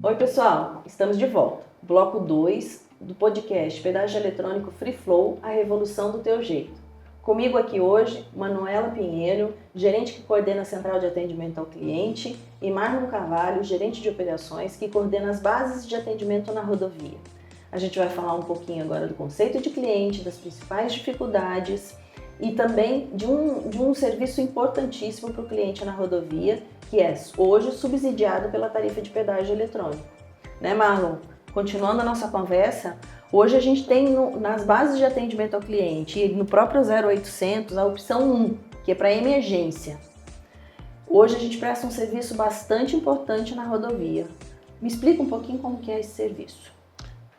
Oi pessoal, estamos de volta. Bloco 2 do podcast Pedágio Eletrônico Free Flow, a revolução do teu jeito. Comigo aqui hoje, Manuela Pinheiro, gerente que coordena a Central de Atendimento ao Cliente, e Marlon Carvalho, gerente de operações, que coordena as bases de atendimento na rodovia. A gente vai falar um pouquinho agora do conceito de cliente, das principais dificuldades e também de um serviço importantíssimo para o cliente na rodovia, que é hoje subsidiado pela tarifa de pedágio eletrônico. Né, Marlon? Continuando a nossa conversa, hoje a gente tem nas bases de atendimento ao cliente e no próprio 0800 a opção 1, que é para emergência. Hoje a gente presta um serviço bastante importante na rodovia. Me explica um pouquinho como que é esse serviço.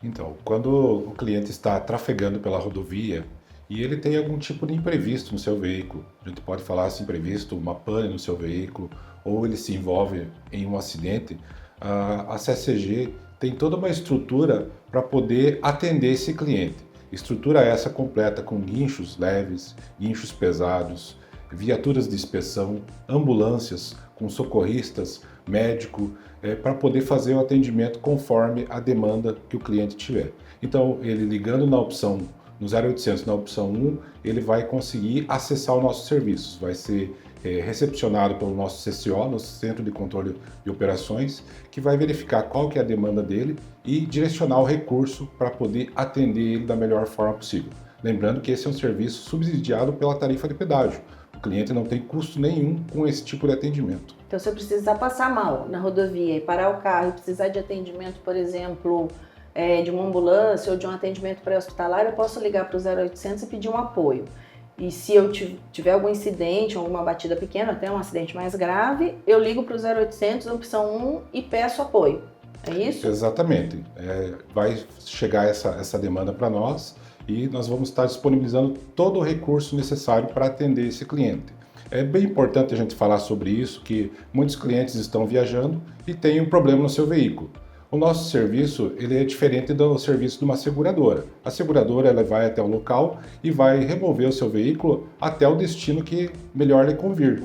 Então, quando o cliente está trafegando pela rodovia e ele tem algum tipo de imprevisto no seu veículo, a gente pode falar assim, imprevisto, uma pane no seu veículo, ou ele se envolve em um acidente, a CSG tem toda uma estrutura para poder atender esse cliente. Estrutura essa completa com guinchos leves, guinchos pesados, viaturas de inspeção, ambulâncias com socorristas, médico, para poder fazer o atendimento conforme a demanda que o cliente tiver. Então, ele ligando na opção, no 0800, na opção 1, ele vai conseguir acessar o nosso serviço, vai ser recepcionado pelo nosso CCO, nosso Centro de Controle de Operações, que vai verificar qual que é a demanda dele e direcionar o recurso para poder atender ele da melhor forma possível. Lembrando que esse é um serviço subsidiado pela tarifa de pedágio. O cliente não tem custo nenhum com esse tipo de atendimento. Então, se eu precisar passar mal na rodovia e parar o carro e precisar de atendimento, por exemplo, de uma ambulância ou de um atendimento pré-hospitalar, eu posso ligar para o 0800 e pedir um apoio. E se eu tiver algum incidente, alguma batida pequena, até um acidente mais grave, eu ligo para o 0800, opção 1, e peço apoio. É isso? Exatamente. Vai chegar essa demanda para nós e nós vamos estar disponibilizando todo o recurso necessário para atender esse cliente. É bem importante a gente falar sobre isso, que muitos clientes estão viajando e têm um problema no seu veículo. O nosso serviço ele é diferente do serviço de uma seguradora. A seguradora ela vai até o local e vai remover o seu veículo até o destino que melhor lhe convir.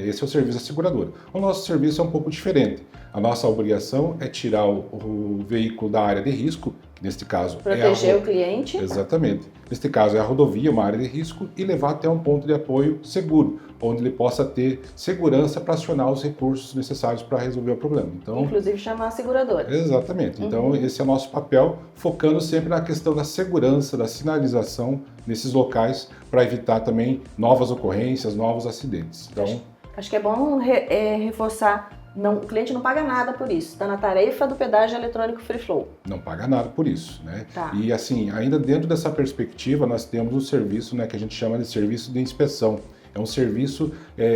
Esse é o serviço da seguradora. O nosso serviço é um pouco diferente. A nossa obrigação é tirar o veículo da área de risco, que neste caso proteger o cliente. Exatamente. Neste caso é a rodovia, uma área de risco, e levar até um ponto de apoio seguro, onde ele possa ter segurança para acionar os recursos necessários para resolver o problema. Então, inclusive chamar a seguradora. Exatamente. Então, esse é o nosso papel, focando sempre na questão da segurança, da sinalização nesses locais, para evitar também novas ocorrências, novos acidentes. Então, acho que é bom reforçar. Não, o cliente não paga nada por isso, está na tarefa do pedágio eletrônico Free Flow. Não paga nada por isso, né? Tá. E assim, ainda dentro dessa perspectiva, nós temos um serviço, né, que a gente chama de serviço de inspeção. É um serviço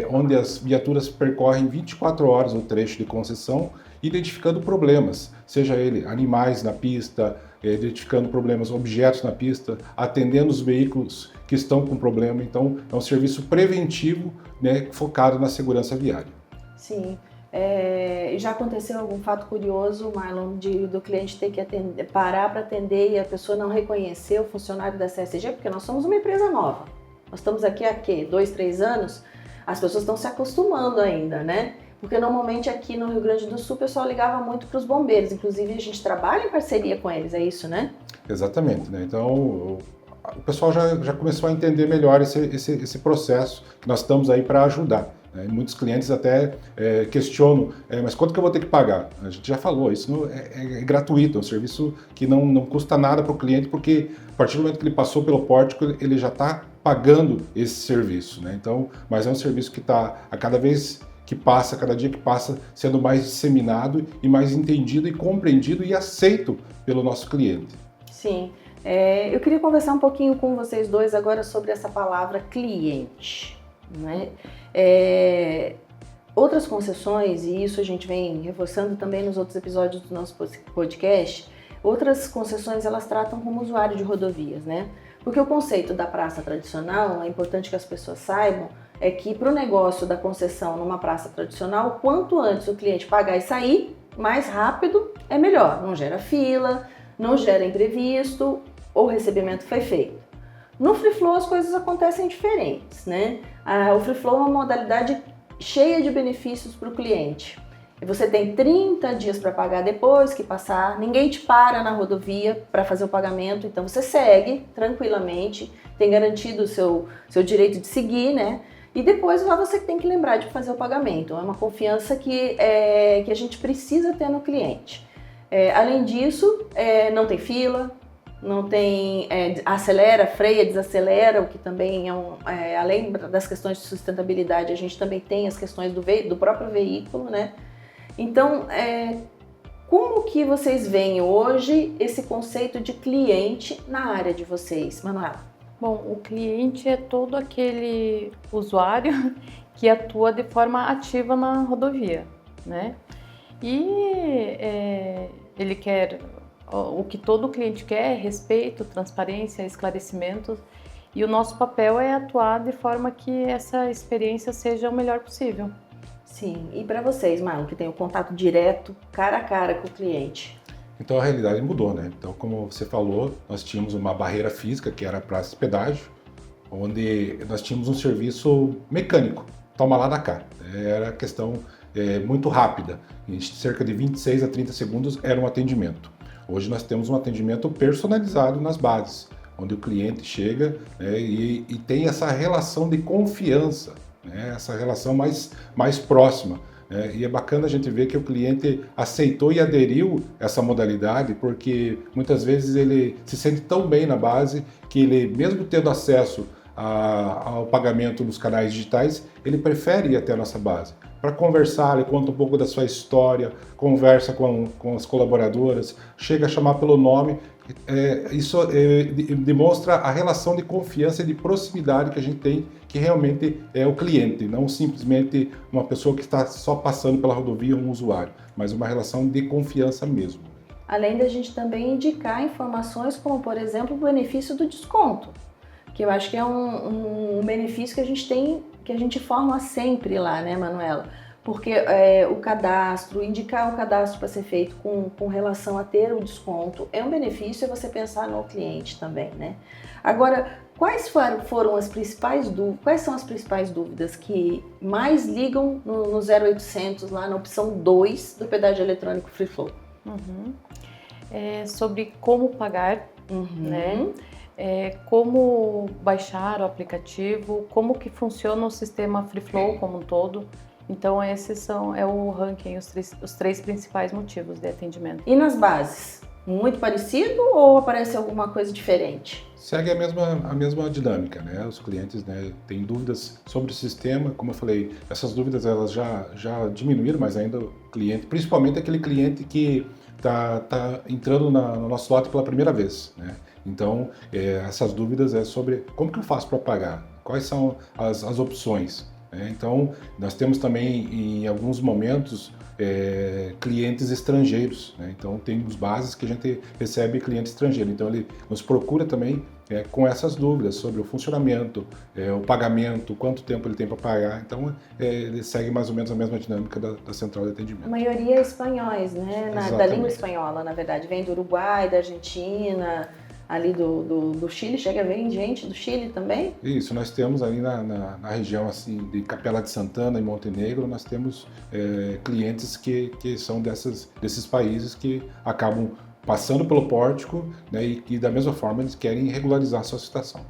onde as viaturas percorrem 24 horas o trecho de concessão, identificando problemas, seja ele animais na pista, identificando problemas, objetos na pista, atendendo os veículos que estão com problema. Então, é um serviço preventivo, né, focado na segurança viária. Sim. Já aconteceu algum fato curioso, Marlon, do cliente ter que parar para atender e a pessoa não reconhecer o funcionário da CSG? Porque nós somos uma empresa nova. Nós estamos aqui há 2, 3 anos, as pessoas estão se acostumando ainda, né? Porque normalmente aqui no Rio Grande do Sul o pessoal ligava muito para os bombeiros, inclusive a gente trabalha em parceria com eles, é isso, né? Exatamente, né? Então o pessoal já começou a entender melhor esse processo que nós estamos aí para ajudar. Muitos clientes até questionam, mas quanto que eu vou ter que pagar? A gente já falou, isso é gratuito, é um serviço que não custa nada para o cliente, porque a partir do momento que ele passou pelo pórtico, ele já está pagando esse serviço, né? Então, mas é um serviço que está a cada vez que passa, cada dia que passa, sendo mais disseminado e mais entendido e compreendido e aceito pelo nosso cliente. Sim. Eu queria conversar um pouquinho com vocês dois agora sobre essa palavra cliente, né? Outras concessões, e isso a gente vem reforçando também nos outros episódios do nosso podcast, outras concessões elas tratam como usuário de rodovias, né? Porque o conceito da praça tradicional, é importante que as pessoas saibam, é que para o negócio da concessão numa praça tradicional, quanto antes o cliente pagar e sair, mais rápido é melhor. Não gera fila, não gera imprevisto, o recebimento foi feito. No Free Flow as coisas acontecem diferentes, né? O Free Flow é uma modalidade cheia de benefícios para o cliente. Você tem 30 dias para pagar depois que passar, ninguém te para na rodovia para fazer o pagamento, então você segue tranquilamente, tem garantido o seu direito de seguir, né? E depois só você tem que lembrar de fazer o pagamento. É uma confiança que a gente precisa ter no cliente. Além disso, não tem fila, não tem acelera, freia, desacelera, o que também além das questões de sustentabilidade, a gente também tem as questões do próprio veículo, né? Então, como que vocês veem hoje esse conceito de cliente na área de vocês, Manuela? Bom, o cliente é todo aquele usuário que atua de forma ativa na rodovia, né? E ele quer, o que todo cliente quer é respeito, transparência, esclarecimento, e o nosso papel é atuar de forma que essa experiência seja o melhor possível. Sim, e para vocês, Marlon, que tem o contato direto, cara a cara com o cliente? Então a realidade mudou, né? Então, como você falou, nós tínhamos uma barreira física, que era a praça de pedágio, onde nós tínhamos um serviço mecânico, toma lá da cá. Era questão muito rápida, em cerca de 26 a 30 segundos era um atendimento. Hoje nós temos um atendimento personalizado nas bases, onde o cliente chega, né, e tem essa relação de confiança, né, essa relação mais próxima. E é bacana a gente ver que o cliente aceitou e aderiu a essa modalidade, porque muitas vezes ele se sente tão bem na base que ele, mesmo tendo acesso ao pagamento nos canais digitais, ele prefere ir até a nossa base. Para conversar, ele conta um pouco da sua história, conversa com as colaboradoras, chega a chamar pelo nome. Isso demonstra a relação de confiança e de proximidade que a gente tem, que realmente é o cliente, não simplesmente uma pessoa que está só passando pela rodovia, um usuário, mas uma relação de confiança mesmo. Além da gente também indicar informações como, por exemplo, o benefício do desconto, que eu acho que é um benefício que a gente tem, que a gente forma sempre lá, né, Manuela? Porque o cadastro, indicar o cadastro para ser feito com relação a ter o desconto é um benefício, é você pensar no cliente também, né? Agora, quais são as principais dúvidas que mais ligam no 0800, lá na opção 2 do pedágio eletrônico Free Flow? Sobre como pagar, né? Como baixar o aplicativo, como que funciona o sistema Free Flow como um todo. Então esses é o ranking, os três principais motivos de atendimento. E nas bases? Muito parecido ou aparece alguma coisa diferente? Segue a mesma dinâmica, né? Os clientes, né, têm dúvidas sobre o sistema, como eu falei, essas dúvidas elas já diminuíram, mas ainda o cliente, principalmente aquele cliente que tá entrando no nosso lote pela primeira vez, né? Então, essas dúvidas sobre como que eu faço para pagar, quais são as opções. Então, nós temos também, em alguns momentos, clientes estrangeiros, né? Então, temos bases que a gente recebe cliente estrangeiro. Então, ele nos procura também com essas dúvidas sobre o funcionamento, o pagamento, quanto tempo ele tem para pagar. Então, ele segue mais ou menos a mesma dinâmica da central de atendimento. A maioria é espanhóis, né? Da língua Exatamente. espanhola, na verdade. Vem do Uruguai, da Argentina, ali do Chile. Chega a vir gente do Chile também? Isso, nós temos ali na região assim, de Capela de Santana e Montenegro, nós temos clientes que são desses países que acabam passando pelo pórtico, né, e da mesma forma eles querem regularizar a sua situação.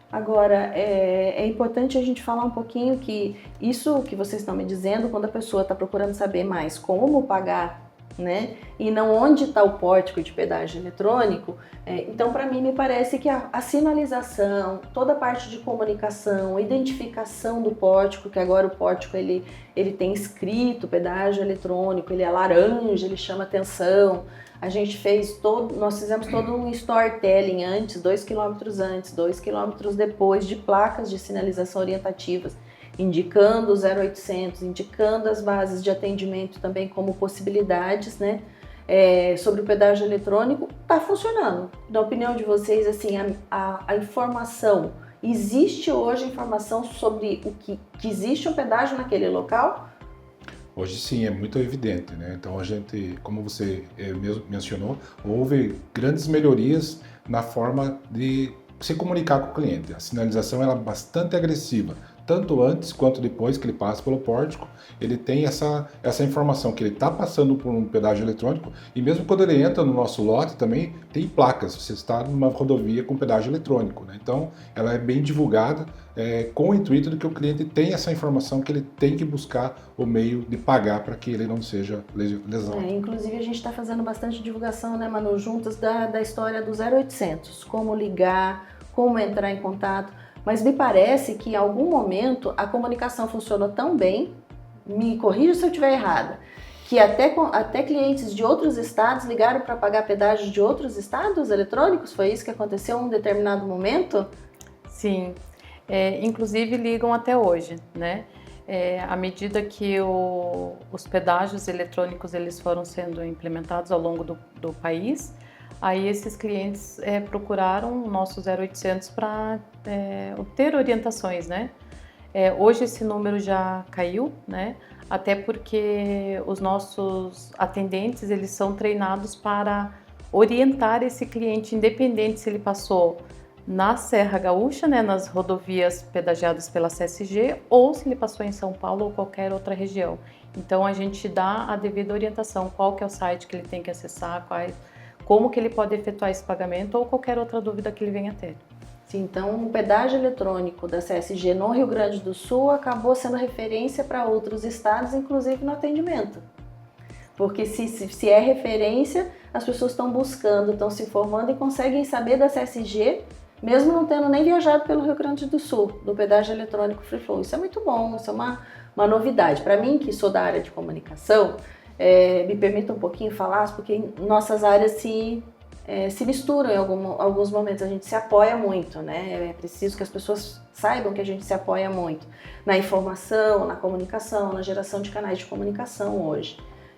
Agora, é importante a gente falar um pouquinho que isso que vocês estão me dizendo, quando a pessoa está procurando saber mais como pagar, né, e não onde está o pórtico de pedágio eletrônico, então para mim me parece que a sinalização, toda a parte de comunicação, identificação do pórtico, que agora o pórtico ele tem escrito pedágio eletrônico, ele é laranja, ele chama atenção. Nós fizemos todo um storytelling antes, 2 km antes, 2 km depois, de placas de sinalização orientativas, indicando o 0800, indicando as bases de atendimento também como possibilidades, né? Sobre o pedágio eletrônico. Está funcionando. Na opinião de vocês, assim, a informação, existe hoje informação sobre o que existe um pedágio naquele local? Hoje sim, é muito evidente, né? Então a gente, como você mesmo mencionou, houve grandes melhorias na forma de se comunicar com o cliente. A sinalização ela é bastante agressiva, tanto antes quanto depois que ele passa pelo pórtico, ele tem essa informação que ele está passando por um pedágio eletrônico, e mesmo quando ele entra no nosso lote também tem placas, você está numa rodovia com pedágio eletrônico, né? Então ela é bem divulgada com o intuito de que o cliente tenha essa informação que ele tem que buscar o meio de pagar para que ele não seja lesado. Inclusive a gente está fazendo bastante divulgação, né, Manu, juntas da história do 0800, como ligar, como entrar em contato, mas me parece que em algum momento a comunicação funcionou tão bem, me corrija se eu estiver errada, que até clientes de outros estados ligaram para pagar pedágio de outros estados eletrônicos, foi isso que aconteceu em um determinado momento? Sim, inclusive ligam até hoje, né? À medida que os pedágios eletrônicos eles foram sendo implementados ao longo do país, aí esses clientes procuraram o nosso 0800 para obter orientações, né? Hoje esse número já caiu, né? Até porque os nossos atendentes eles são treinados para orientar esse cliente, independente se ele passou na Serra Gaúcha, né, nas rodovias pedagiadas pela CSG, ou se ele passou em São Paulo ou qualquer outra região. Então a gente dá a devida orientação, qual que é o site que ele tem que acessar, como que ele pode efetuar esse pagamento ou qualquer outra dúvida que ele venha ter. Sim, então o pedágio eletrônico da CSG no Rio Grande do Sul acabou sendo referência para outros estados, inclusive no atendimento. Porque se é referência, as pessoas estão buscando, estão se informando e conseguem saber da CSG, mesmo não tendo nem viajado pelo Rio Grande do Sul, do pedágio eletrônico Free Flow. Isso é muito bom, isso é uma novidade. Para mim, que sou da área de comunicação, me permita um pouquinho falar, porque nossas áreas se misturam em alguns momentos, a gente se apoia muito, né? É preciso que as pessoas saibam que a gente se apoia muito na informação, na comunicação, na geração de canais de comunicação hoje.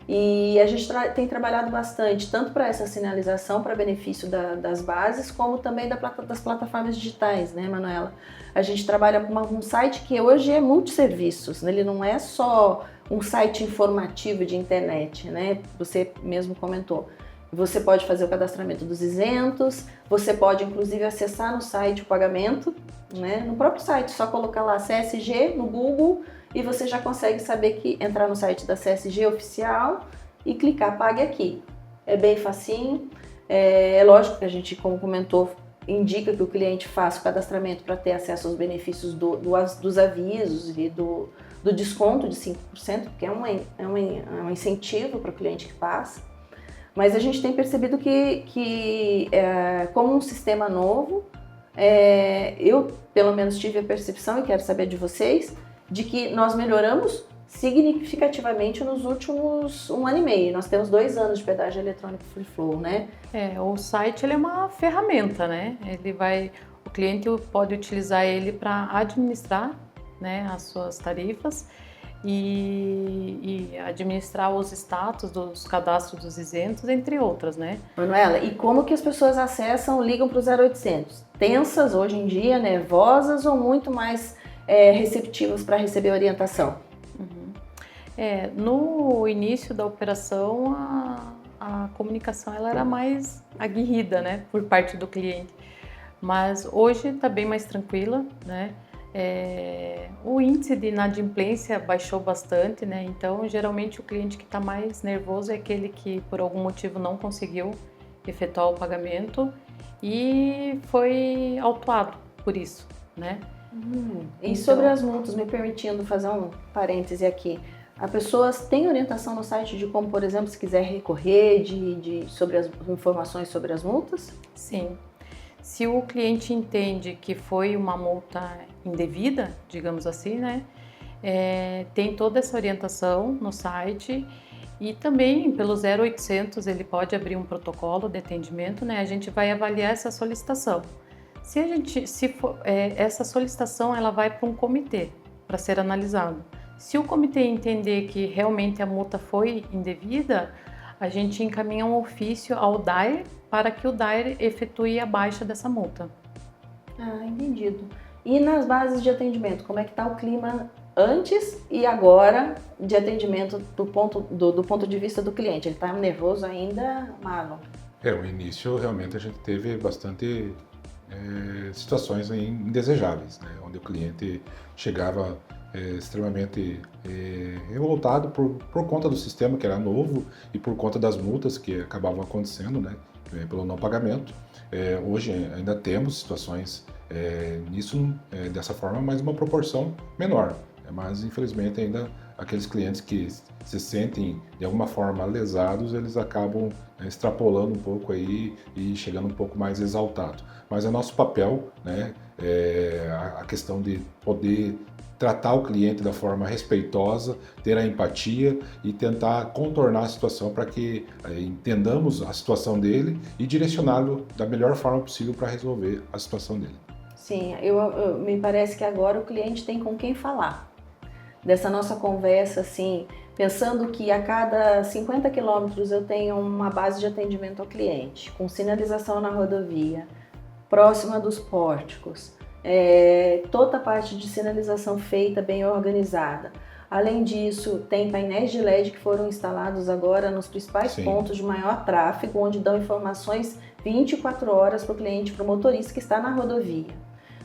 E a gente tem trabalhado bastante, tanto para essa sinalização, para benefício das bases, como também das plataformas digitais, né, Manuela? A gente trabalha com um site que hoje é multisserviços, né? Ele não é só um site informativo de internet, né? Você mesmo comentou. Você pode fazer o cadastramento dos isentos, você pode inclusive acessar no site o pagamento, né? No próprio site, só colocar lá CSG no Google e você já consegue saber que entrar no site da CSG oficial e clicar Pague Aqui. É bem facinho, é lógico que a gente, como comentou, indica que o cliente faça o cadastramento para ter acesso aos benefícios dos avisos e do desconto de 5%, porque é um incentivo para o cliente que passa. Mas a gente tem percebido que como um sistema novo, eu pelo menos tive a percepção, e quero saber de vocês, de que nós melhoramos significativamente nos últimos 1 ano e meio. Nós temos 2 anos de pedágio eletrônico Free Flow, né? O site ele é uma ferramenta, né? O cliente pode utilizar ele para administrar, né, as suas tarifas e administrar os status dos cadastros dos isentos, entre outras, né? Manuela, e como que as pessoas acessam, ligam para o 0800? Tensas hoje em dia, nervosas ou muito mais receptivas para receber orientação? No início da operação, a comunicação ela era mais aguerrida, né, por parte do cliente. Mas hoje está bem mais tranquila, né? O índice de inadimplência baixou bastante, né? Então, geralmente o cliente que está mais nervoso é aquele que por algum motivo não conseguiu efetuar o pagamento e foi autuado por isso, né? E sobre as multas, me permitindo fazer um parêntese aqui, as pessoas têm orientação no site de como, por exemplo, se quiser recorrer sobre as informações sobre as multas? Sim. Se o cliente entende que foi uma multa indevida, digamos assim, né, tem toda essa orientação no site e também pelo 0800 ele pode abrir um protocolo de atendimento, né, a gente vai avaliar essa solicitação. Essa solicitação ela vai para um comitê para ser analisado. Se o comitê entender que realmente a multa foi indevida, a gente encaminha um ofício ao DAIR para que o DAIR efetue a baixa dessa multa. Entendido. E nas bases de atendimento, como é que está o clima antes e agora de atendimento do ponto de vista do cliente? Ele está nervoso ainda, Marlon? O início realmente a gente teve bastante situações indesejáveis, né? Onde o cliente chegava extremamente revoltado por conta do sistema que era novo e por conta das multas que acabavam acontecendo, né? Pelo não pagamento. Hoje ainda temos situações dessa forma, mas uma proporção menor. Mas infelizmente ainda aqueles clientes que se sentem de alguma forma lesados, eles acabam extrapolando um pouco aí e chegando um pouco mais exaltado. Mas é nosso papel, né, a questão de poder tratar o cliente da forma respeitosa, ter a empatia e tentar contornar a situação para que entendamos a situação dele e direcioná-lo da melhor forma possível para resolver a situação dele. Sim, me parece que agora o cliente tem com quem falar. Dessa nossa conversa, assim, pensando que a cada 50 quilômetros eu tenho uma base de atendimento ao cliente, com sinalização na rodovia, próxima dos pórticos, toda a parte de sinalização feita, bem organizada. Além disso, tem painéis de LED que foram instalados agora nos principais pontos de maior tráfego, onde dão informações 24 horas para o cliente, para o motorista que está na rodovia.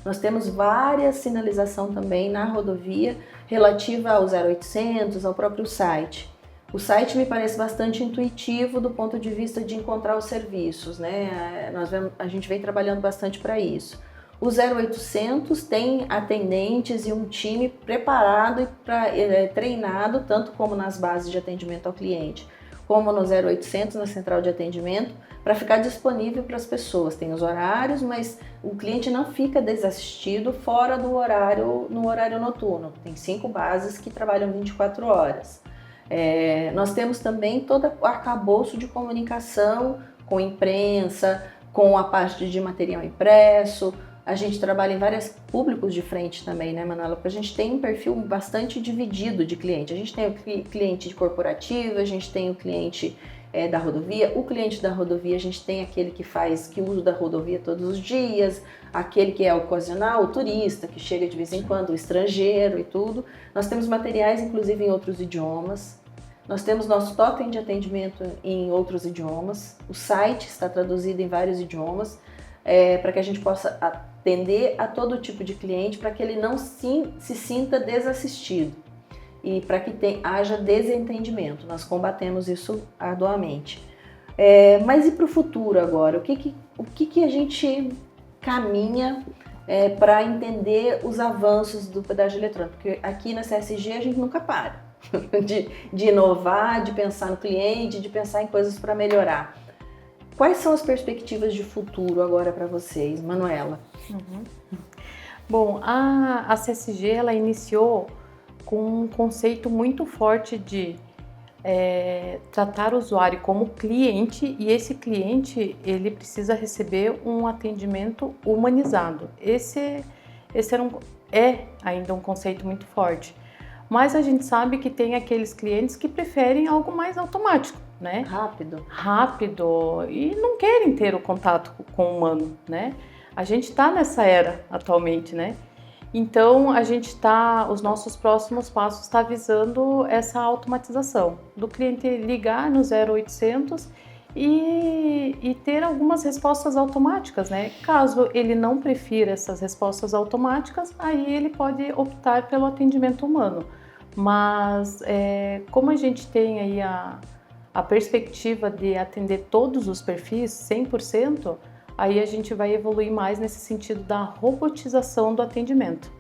Nós temos várias sinalização também na rodovia relativa ao 0800, ao próprio site. O site me parece bastante intuitivo do ponto de vista de encontrar os serviços, né? A gente vem trabalhando bastante para isso. O 0800 tem atendentes e um time preparado e treinado, tanto como nas bases de atendimento ao cliente, como no 0800, na central de atendimento, para ficar disponível para as pessoas. Tem os horários, mas o cliente não fica desassistido fora do horário, no horário noturno. Tem 5 bases que trabalham 24 horas. Nós temos também todo o arcabouço de comunicação com imprensa, com a parte de material impresso. A gente trabalha em vários públicos de frente também, né, Manuela? Porque a gente tem um perfil bastante dividido de cliente. A gente tem o cliente corporativo, a gente tem o cliente da rodovia. O cliente da rodovia, a gente tem aquele que usa da rodovia todos os dias, aquele que é ocasional, o turista, que chega de vez em quando, o estrangeiro e tudo. Nós temos materiais, inclusive, em outros idiomas. Nós temos nosso totem de atendimento em outros idiomas. O site está traduzido em vários idiomas, para que a gente possa atender a todo tipo de cliente, para que ele não se sinta desassistido e para que haja desentendimento. Nós combatemos isso arduamente. Mas e para o futuro agora? O que a gente caminha para entender os avanços do pedágio eletrônico? Porque aqui na CSG a gente nunca para de inovar, de pensar no cliente, de pensar em coisas para melhorar. Quais são as perspectivas de futuro agora para vocês, Manuela? Bom, a CSG ela iniciou com um conceito muito forte de tratar o usuário como cliente, e esse cliente ele precisa receber um atendimento humanizado. Esse é ainda um conceito muito forte, mas a gente sabe que tem aqueles clientes que preferem algo mais automático, né? Rápido e não querem ter o contato com o humano, né? A gente está nessa era atualmente, né? Então os nossos próximos passos está visando essa automatização do cliente ligar no 0800 e ter algumas respostas automáticas, né? Caso ele não prefira essas respostas automáticas, aí ele pode optar pelo atendimento humano. Mas como a gente tem aí a perspectiva de atender todos os perfis 100%, aí a gente vai evoluir mais nesse sentido da robotização do atendimento.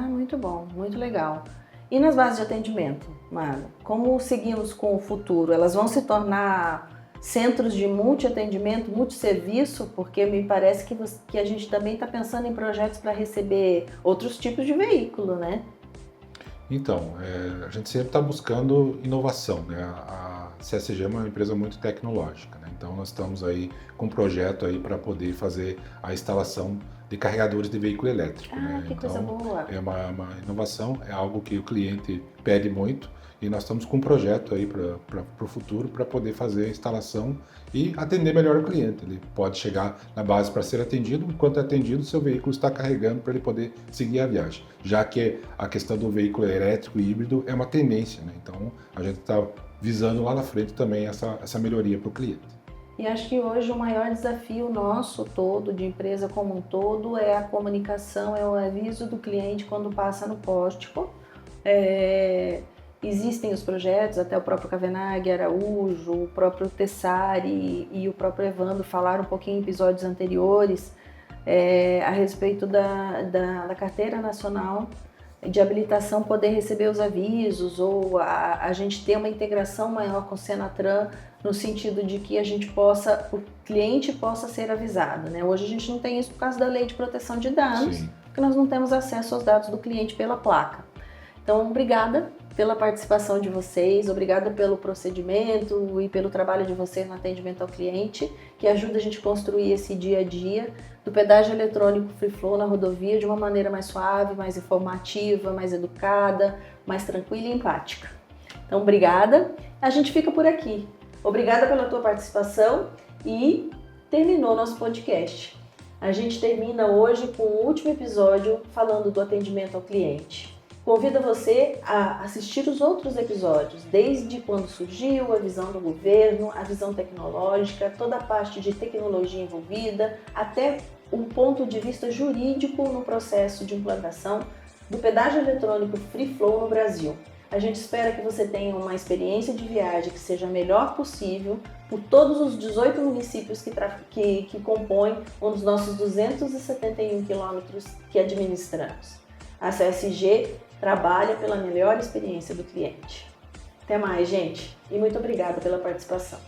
Muito bom, muito legal. E nas bases de atendimento, Mara, como seguimos com o futuro? Elas vão se tornar centros de multi-atendimento, multi-serviço? Porque me parece que a gente também está pensando em projetos para receber outros tipos de veículo, né? Então, a gente sempre está buscando inovação, né? A CSG é uma empresa muito tecnológica, né? Então nós estamos aí com um projeto aí para poder fazer a instalação de carregadores de veículo elétrico, né? Que coisa boa! É uma inovação, é algo que o cliente pede muito, e nós estamos com um projeto aí para o futuro para poder fazer a instalação e atender melhor o cliente. Ele pode chegar na base para ser atendido, enquanto é atendido, seu veículo está carregando para ele poder seguir a viagem. Já que a questão do veículo elétrico e híbrido é uma tendência, né? Então a gente está visando lá na frente também essa melhoria para o cliente. E acho que hoje o maior desafio nosso todo, de empresa como um todo, é a comunicação, é o aviso do cliente quando passa no pórtico. Existem os projetos, até o próprio Cavenaghi Araújo, o próprio Tessari e o próprio Evandro falaram um pouquinho em episódios anteriores a respeito da carteira nacional de habilitação poder receber os avisos, ou a gente ter uma integração maior com o Senatran, no sentido de que o cliente possa ser avisado, né? Hoje a gente não tem isso por causa da Lei de Proteção de Dados, Sim. porque nós não temos acesso aos dados do cliente pela placa. Então, obrigada pela participação de vocês, obrigada pelo procedimento e pelo trabalho de vocês no atendimento ao cliente, que ajuda a gente a construir esse dia a dia do pedágio eletrônico Free Flow na rodovia de uma maneira mais suave, mais informativa, mais educada, mais tranquila e empática. Então, obrigada. A gente fica por aqui. Obrigada pela tua participação e terminou nosso podcast. A gente termina hoje com o último episódio falando do atendimento ao cliente. Convido você a assistir os outros episódios, desde quando surgiu a visão do governo, a visão tecnológica, toda a parte de tecnologia envolvida, até um ponto de vista jurídico no processo de implantação do pedágio eletrônico Free Flow no Brasil. A gente espera que você tenha uma experiência de viagem que seja a melhor possível por todos os 18 municípios que compõem um dos nossos 271 quilômetros que administramos. A CSG trabalha pela melhor experiência do cliente. Até mais, gente, e muito obrigada pela participação.